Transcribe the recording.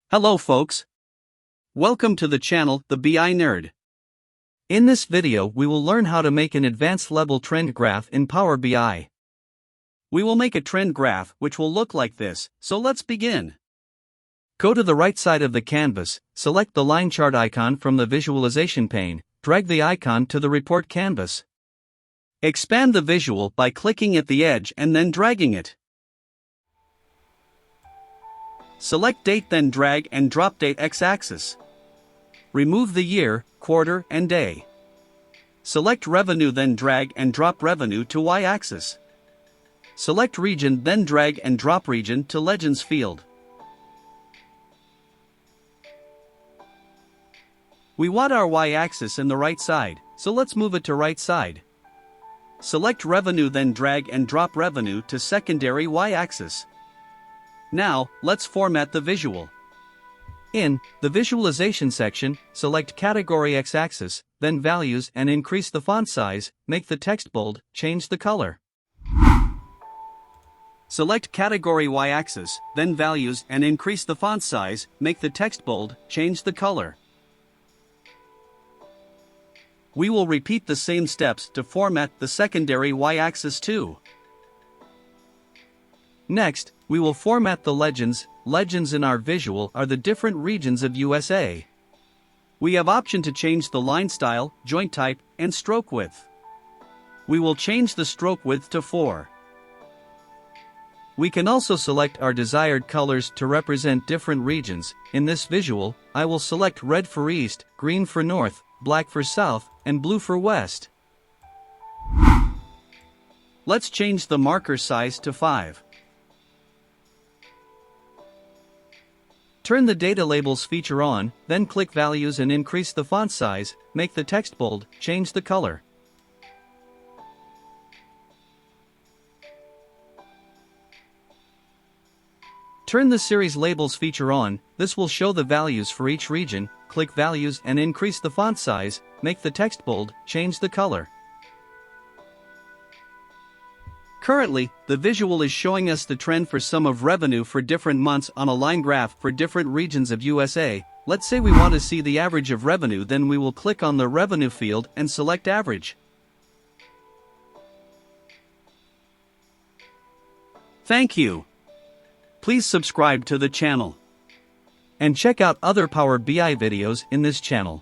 Hello folks. Welcome to the channel, The BI Nerd. In this video we will learn how to make an advanced level trend graph in Power BI. We will make a trend graph which will look like this, so let's begin. Go to the right side of the canvas, select the line chart icon from the visualization pane, drag the icon to the report canvas. Expand the visual by clicking at the edge and then dragging it. Select date, then drag and drop date x-axis. Remove the year, quarter, and day. Select revenue, then drag and drop revenue to y-axis. Select region, then drag and drop region to legends field. We want our y-axis in the right side, so let's move it to right side. Select revenue, then drag and drop revenue to secondary y-axis. Now, let's format the visual. In the visualization section, select category x-axis, then values and increase the font size, make the text bold, change the color. Select category y-axis, then values and increase the font size, make the text bold, change the color. We will repeat the same steps to format the secondary y-axis too. Next, we will format the legends. Legends in our visual are the different regions of USA. We have option to change the line style, joint type, and stroke width. We will change the stroke width to 4. We can also select our desired colors to represent different regions. In this visual, I will select red for East, green for North, black for South, and blue for West. Let's change the marker size to 5. Turn the data labels feature on, then click values and increase the font size, make the text bold, change the color. Turn the series labels feature on, this will show the values for each region, click values and increase the font size, make the text bold, change the color. Currently, the visual is showing us the trend for sum of revenue for different months on a line graph for different regions of USA. Let's say we want to see the average of revenue, then we will click on the revenue field and select average. Thank you. Please subscribe to the channel. And check out other Power BI videos in this channel.